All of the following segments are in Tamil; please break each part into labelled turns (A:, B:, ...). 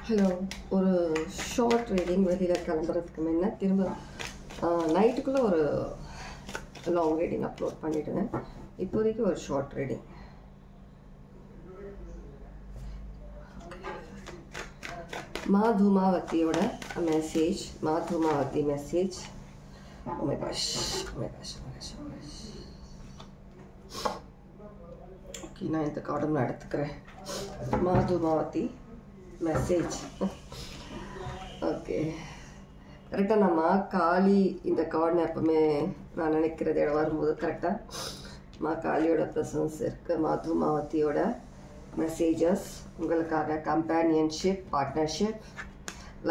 A: ஹலோ, ஒரு ஷார்ட் ரீடிங் வெளியில் கிளம்புறதுக்கு முன்ன திரும்ப நைட்டுக்குள்ளே ஒரு லாங் ரீடிங் அப்லோட் பண்ணிவிடுவேன். இப்போதைக்கு ஒரு ஷார்ட் ரீடிங். மாதுமாவதியோட message. Madhumavathi message. Oh my gosh. Okay, நான் இந்த கார்டை நான் எடுத்துக்கிறேன். மாதுமாவதி மெசேஜ். ஓகே, கரெக்டாக நம்ம காளி இந்த கார்டு எப்பவுமே நான் நினைக்கிறது இடம் வரும்போது கரெக்டாக காளியோட ப்ரெசன்ஸ் இருக்குது. மாதுமாவதியோட மெசேஜஸ் உங்களுக்காக. கம்பேனியன்ஷிப், பார்ட்னர்ஷிப்,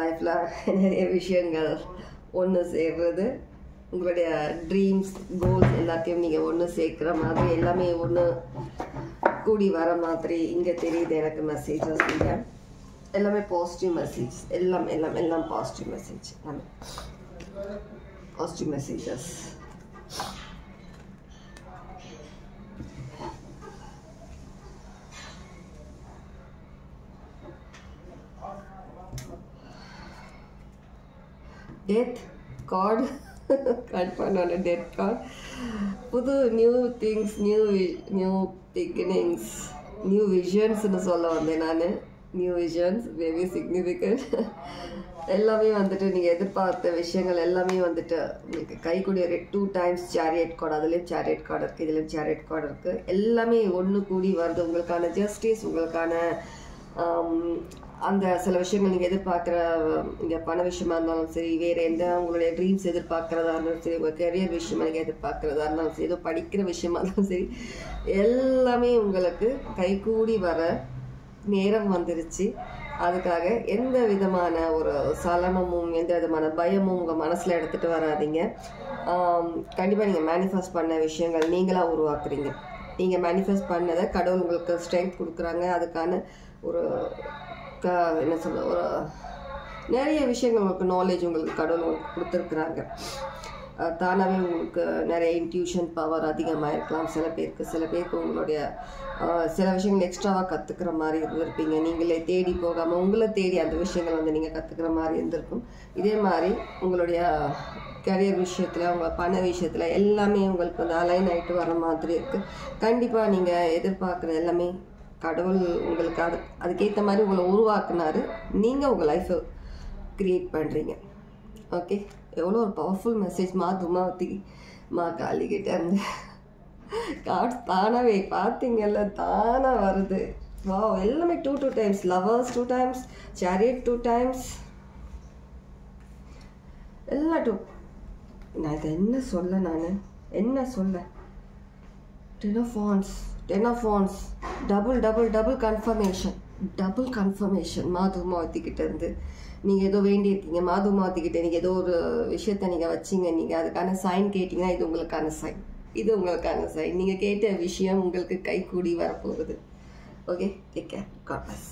A: லைஃப்பில் நிறைய விஷயங்கள் ஒன்று சேர்றது, உங்களுடைய ட்ரீம்ஸ், கோல்ஸ் எல்லாத்தையும் நீங்கள் ஒன்று சேர்க்குற மாதிரி, எல்லாமே ஒன்று கூடி வர மாதிரி இங்கே தெரியுது எனக்கு மெசேஜஸ். நீங்கள் எல்லாமே பாசிட்டிவ் மெசேஜ், எல்லாம் பாசிட்டிவ் மெசேஜ், எல்லாமே positive messages. Death card cut பண்ணோட டெத் கார்டு. புது new things, new beginnings, new விஷன்ஸ்னு சொல்ல வந்தேன் நான். New visions very significant. எல்லாமே வந்துட்டு நீங்கள் எதிர்பார்த்த விஷயங்கள் எல்லாமே வந்துட்டு உங்களுக்கு கைக்கூடிய 2 times சேரியட் கார்டு. அதுலேயும் சேரியட் கார்டு இருக்குது, இதுலேயும் சேரியட் கார்டு இருக்குது. எல்லாமே ஒன்று கூடி வருது. உங்களுக்கான ஜஸ்டிஸ், உங்களுக்கான அந்த சில விஷயங்கள் நீங்கள் எதிர்பார்க்குற, இங்கே பண விஷயமா இருந்தாலும் சரி, வேறு எந்த உங்களுடைய ட்ரீம்ஸ் எதிர்பார்க்குறதா இருந்தாலும் சரி, உங்கள் கெரியர் விஷயமா நீங்கள் எதிர்பார்க்குறதா இருந்தாலும் சரி, ஏதோ படிக்கிற விஷயமா இருந்தாலும் சரி, எல்லாமே உங்களுக்கு கைகூடி வர நேரம் வந்துருச்சு. அதுக்காக எந்த விதமான ஒரு சலனமும் எந்த விதமான பயமும் உங்கள் மனசில் எடுத்துகிட்டு வராதிங்க. கண்டிப்பாக நீங்கள் மேனிஃபெஸ்ட் பண்ண விஷயங்கள் நீங்களாக உருவாக்குறீங்க. நீங்கள் மேனிஃபெஸ்ட் பண்ணதை கடவுள் உங்களுக்கு ஸ்ட்ரென்த் கொடுக்குறாங்க. அதுக்கான ஒரு என்ன சொல்ல, ஒரு நிறைய விஷயங்கள் உங்களுக்கு நாலேஜ் உங்களுக்கு கடவுள் உங்களுக்கு கொடுத்துருக்குறாங்க. தானாகவே உங்களுக்கு நிறைய இன்ட்யூஷன் பவர் அதிகமாக இருக்கலாம் சில பேருக்கு உங்களுடைய சில விஷயங்கள் எக்ஸ்ட்ராவாக கற்றுக்கிற மாதிரி இருந்திருப்பீங்க. நீங்களே தேடி போகாமல் உங்களை தேடி அந்த விஷயங்கள் வந்து நீங்கள் கற்றுக்கிற மாதிரி இருந்திருக்கும். இதே மாதிரி உங்களுடைய கரியர் விஷயத்தில், உங்கள் பண விஷயத்தில் எல்லாமே உங்களுக்கு வந்து அலைன் ஆகிட்டு வர மாதிரி இருக்குது. கண்டிப்பாக நீங்கள் எதிர்பார்க்குற எல்லாமே கடவுள் உங்களுக்கு அதுக்கேற்ற மாதிரி உங்களை உருவாக்குனாரு. நீங்கள் உங்கள் லைஃப்பை க்ரியேட் பண்ணுறீங்க. ஓகே, எவ்வளோ ஒரு பவர்ஃபுல் மெசேஜ். மாதுமாவதி காளிகிட்ட இருந்து கார்ட்ஸ் தானாகவே பார்த்தீங்கல்ல, தானாக வருது. வா, எல்லாமே 2 times. Lovers 2 times, chariot 2 times, எல்லாம் 2. நான் இதை என்ன சொல்ல 10 of wands, டபுள் கன்ஃபர்மேஷன் மாதுமாவதி கிட்ட இருந்து. நீங்கள் ஏதோ வேண்டியிருக்கீங்க, மாதுமாவதி கிட்ட நீங்கள் ஏதோ ஒரு விஷயத்தை நீங்கள் வச்சிங்க, நீங்கள் அதுக்கான சைன் கேட்டிங்கன்னா இது உங்களுக்கான சைன். நீங்கள் கேட்ட விஷயம் உங்களுக்கு கைகூடி வரப்போகுது. Okay, take care. God plus.